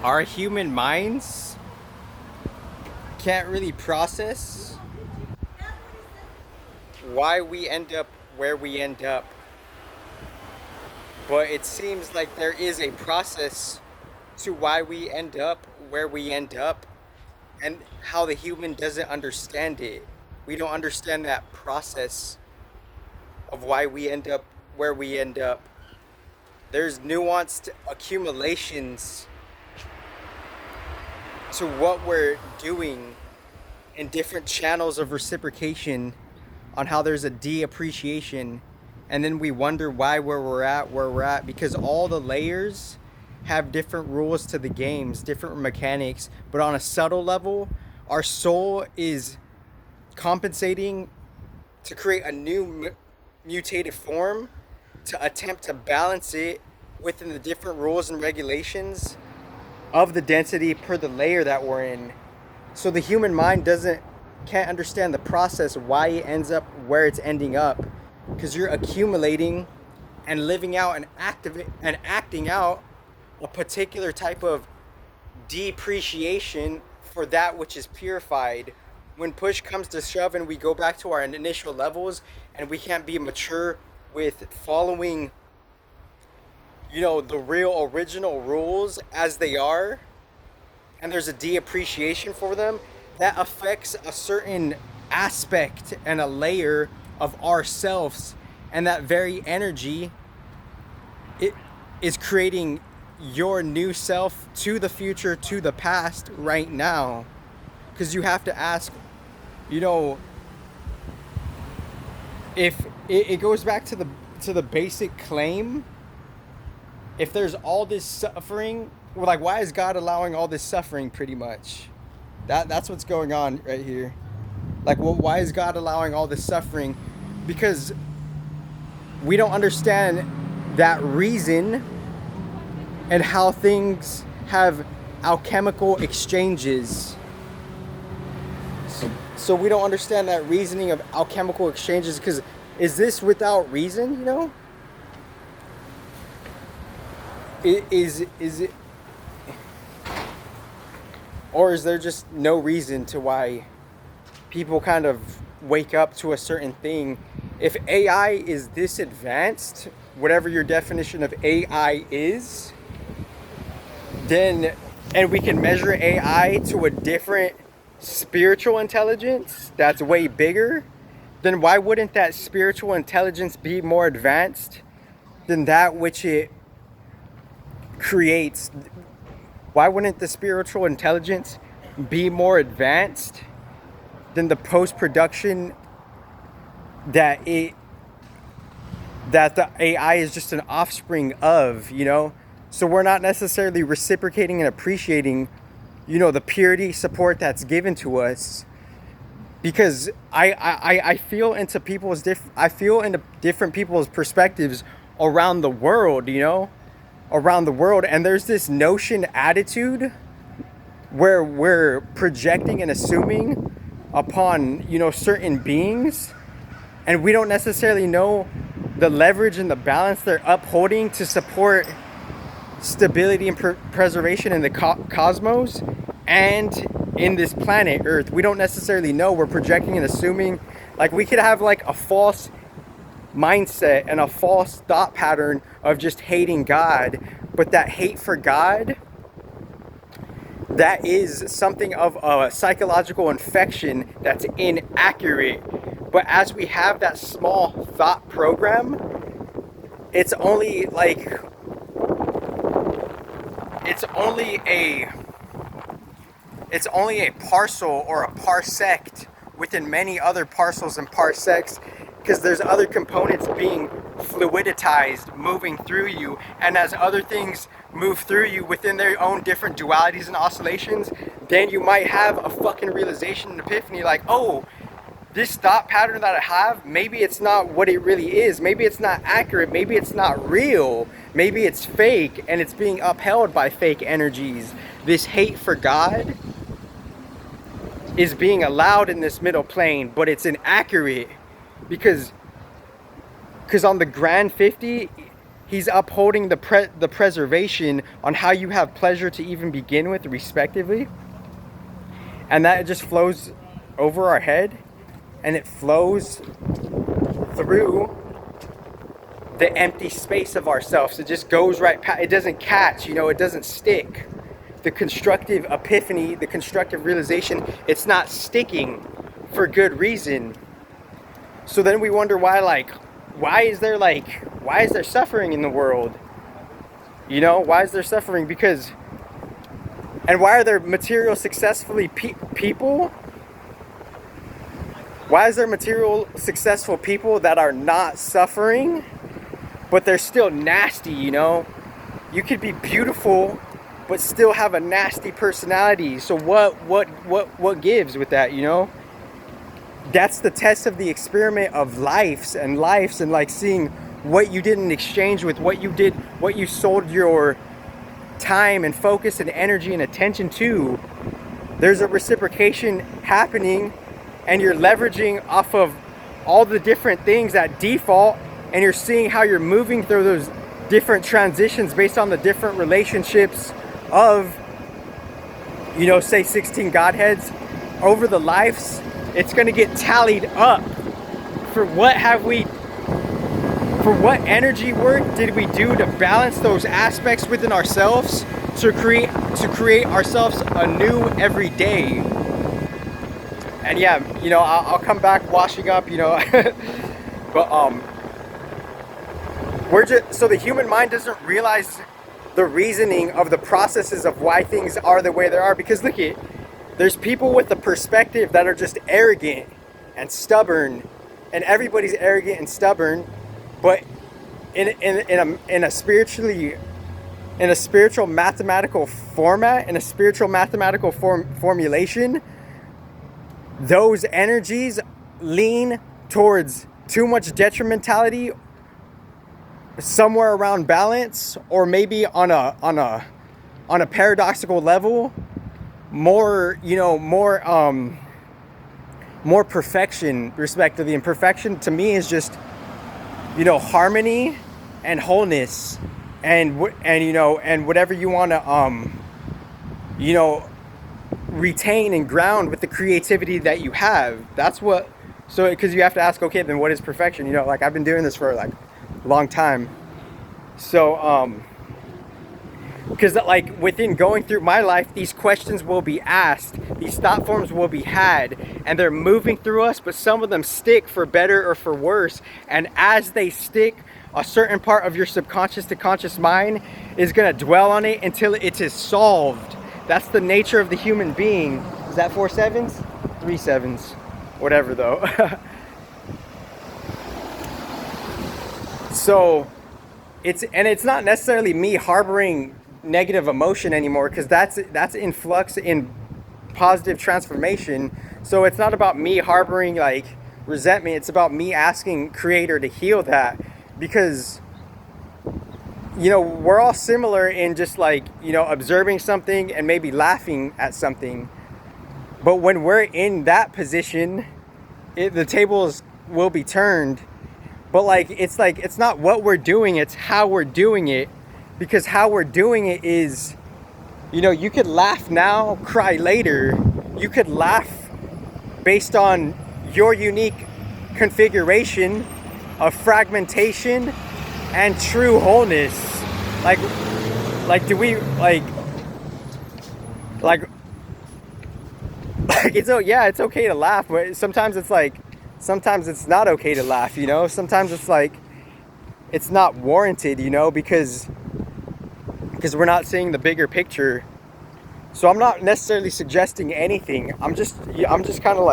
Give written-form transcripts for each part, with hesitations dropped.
our human minds can't really process why we end up where we end up. But it seems like there is a process to why we end up where we end up, and how the human doesn't understand it. We don't understand that process of why we end up where we end up. There's nuanced accumulations to what we're doing in different channels of reciprocation, on how there's a de-appreciation, and then we wonder where we're at because all the layers have different rules to the games, different mechanics, but on a subtle level our soul is compensating to create a new mutated form to attempt to balance it within the different rules and regulations of the density per the layer that we're in. So the human mind can't understand the process why it ends up where it's ending up, because you're accumulating and living out and acting out a particular type of depreciation for that which is purified. When push comes to shove and we go back to our initial levels and we can't be mature with following, the real original rules as they are, and there's a de-appreciation for them, that affects a certain aspect and a layer of ourselves, and that very energy, it is creating your new self to the future, to the past right now. Because you have to ask, if it goes back to the basic claim, if there's all this suffering, well, like, why is God allowing all this suffering? Pretty much that's what's going on right here. Like, well, why is God allowing all this suffering? Because we don't understand that reason and how things have alchemical exchanges. So we don't understand that reasoning of alchemical exchanges, because is this without reason? Is it, or is there just no reason to why people kind of wake up to a certain thing? If AI is this advanced, whatever your definition of AI is, then, and we can measure AI to a different spiritual intelligence that's way bigger, then why wouldn't that spiritual intelligence be more advanced than that which it creates? Why wouldn't the spiritual intelligence be more advanced than the post-production that the AI is just an offspring of, So we're not necessarily reciprocating and appreciating, the purity support that's given to us. Because I feel into different people's perspectives around the world, around the world, and there's this notion attitude where we're projecting and assuming upon, certain beings, and we don't necessarily know the leverage and the balance they're upholding to support stability and preservation in the cosmos and in this planet Earth. We don't necessarily know. We're projecting and assuming. Like, we could have like a false mindset and a false thought pattern of just hating God, but that hate for God, that is something of a psychological infection that's inaccurate. But as we have that small thought program, it's only a parcel or a parsec within many other parcels and parsecs, because there's other components being fluiditized, moving through you, and as other things move through you within their own different dualities and oscillations, then you might have a fucking realization and epiphany, like, oh, this thought pattern that I have, maybe it's not what it really is. Maybe it's not accurate. Maybe it's not real. Maybe it's fake, and it's being upheld by fake energies. This hate for God is being allowed in this middle plane, but it's inaccurate, because on the grand 50, he's upholding the preservation on how you have pleasure to even begin with, respectively. And that just flows over our head, and it flows through the empty space of ourselves. It just goes right past. It doesn't catch, it doesn't stick. The constructive epiphany, the constructive realization, it's not sticking for good reason. So then we wonder why is there suffering in the world? Why is there suffering? And why are there material successfully people? Why is there material successful people that are not suffering, but they're still nasty? You could be beautiful, but still have a nasty personality. So what gives with that? That's the test of the experiment of lives, and seeing what you did in exchange with what you sold your time and focus and energy and attention to. There's a reciprocation happening, and you're leveraging off of all the different things at default, and you're seeing how you're moving through those different transitions based on the different relationships of, say 16 Godheads over the lives. It's going to get tallied up for what energy work did we do to balance those aspects within ourselves to create ourselves anew every day. And yeah, I'll come back washing up, but so the human mind doesn't realize the reasoning of the processes of why things are the way they are, because look at, there's people with the perspective that are just arrogant and stubborn, and everybody's arrogant and stubborn, but in a spiritual mathematical format, in a spiritual mathematical formulation, those energies lean towards too much detrimentality, somewhere around balance, or maybe on a paradoxical level, more perfection, respectively. And perfection to me is just harmony and wholeness, and whatever you want to retain and ground with the creativity that you have. That's what. So because you have to ask, okay, then what is perfection? I've been doing this for a long time. So because within going through my life, these questions will be asked, these thought forms will be had, and they're moving through us, but some of them stick for better or for worse. And as they stick, a certain part of your subconscious to conscious mind is going to dwell on it until it is solved. That's the nature of the human being. Is that 4 sevens? 3 sevens. Whatever though. So it's not necessarily me harboring negative emotion anymore, because that's in flux, in positive transformation. So it's not about me harboring resentment. It's about me asking Creator to heal that, because we're all similar in just observing something and maybe laughing at something. But when we're in that position, the tables will be turned. But it's not what we're doing, it's how we're doing it. Because how we're doing it is, you could laugh now, cry later. You could laugh based on your unique configuration of fragmentation and true wholeness. Do we it's okay to laugh, but sometimes it's not okay to laugh, Sometimes it's not warranted, because we're not seeing the bigger picture. So I'm not necessarily suggesting anything. I'm just kind of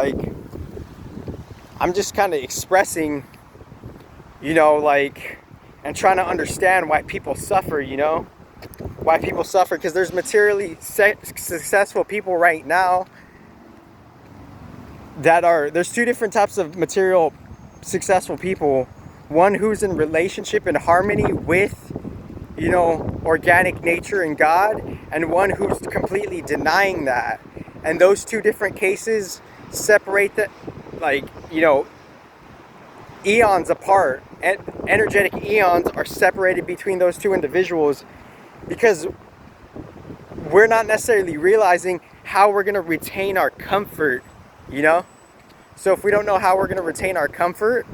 expressing, and trying to understand why people suffer, why people suffer, because there's materially successful people right now there's two different types of material successful people. One who's in relationship and harmony with, organic nature and God, and one who's completely denying that. And those two different cases separate eons apart. energetic eons are separated between those two individuals, because we're not necessarily realizing how we're going to retain our comfort, you know? So if we don't know how we're going to retain our comfort,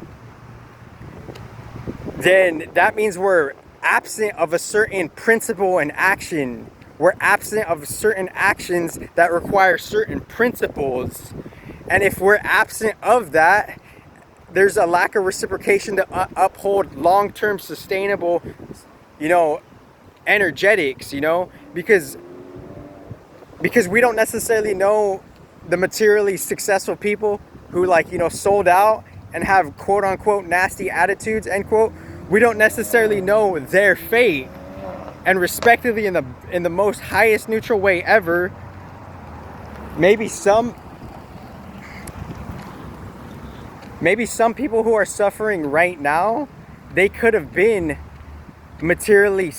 then that means we're absent of a certain principle and action. We're absent of certain actions that require certain principles. And if we're absent of that, there's a lack of reciprocation to uphold long-term sustainable, you know, energetics, you know, because we don't necessarily know the materially successful people who, like, you know, sold out and have quote unquote nasty attitudes, end quote. We don't necessarily know their fate. And respectively, in the most highest neutral way ever, maybe some people who are suffering right now, they could have been materially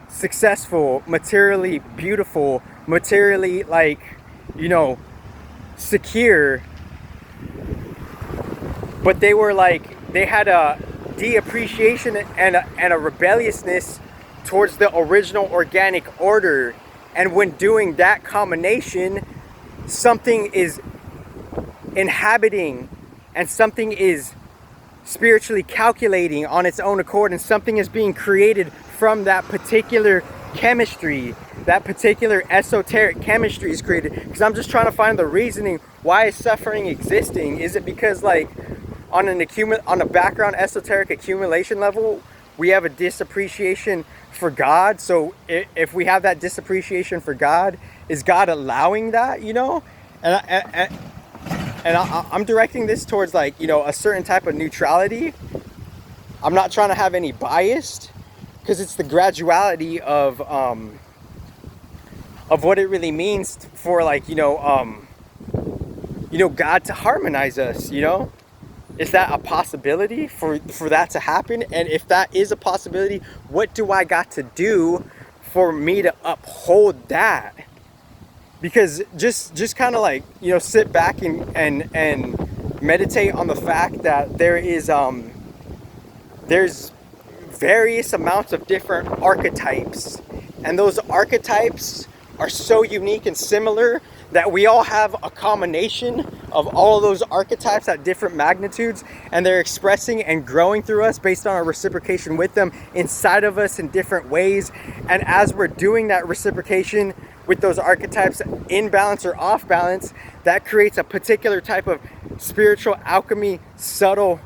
successful, materially beautiful, materially, like, you know, secure, but they were like, they had a de-appreciation and a rebelliousness towards the original organic order. And when doing that combination, something is inhabiting and something is spiritually calculating on its own accord, and something is being created from that particular chemistry. That particular esoteric chemistry is created. Because I'm just trying to find the reasoning, why is suffering existing? Is it because, like, on a background esoteric accumulation level, we have a disappreciation for God? So if we have that disappreciation for God, is God allowing that, you know? And I'm directing this towards, like, you know, a certain type of neutrality. I'm not trying to have any bias, because it's the graduality of what it really means for, like, you know, God to harmonize us, you know? Is that a possibility for that to happen? And if that is a possibility, what do I got to do for me to uphold that? Because just kind of, like, you know, sit back and meditate on the fact that there's various amounts of different archetypes, and those archetypes are so unique and similar that we all have a combination of all of those archetypes at different magnitudes, and they're expressing and growing through us based on our reciprocation with them inside of us in different ways. And as we're doing that reciprocation with those archetypes in balance or off balance, that creates a particular type of spiritual alchemy, subtle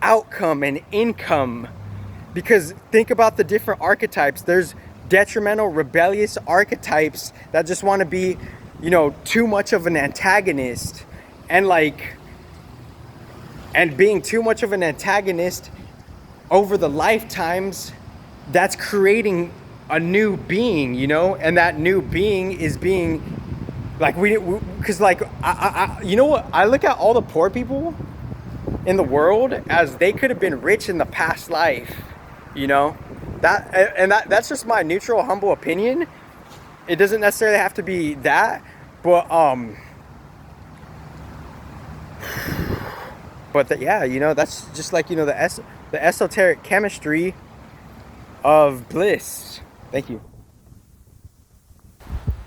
outcome and income. Because think about the different archetypes. There's detrimental, rebellious archetypes that just want to be, you know, too much of an antagonist, and being too much of an antagonist over the lifetimes, that's creating a new being, you know? And that new being is being, like, because, like, I you know what, I look at all the poor people in the world as they could have been rich in the past life, you know? That's just my neutral, humble opinion. It doesn't necessarily have to be that, but yeah, you know, that's just, like, you know, the esoteric chemistry of bliss. Thank you.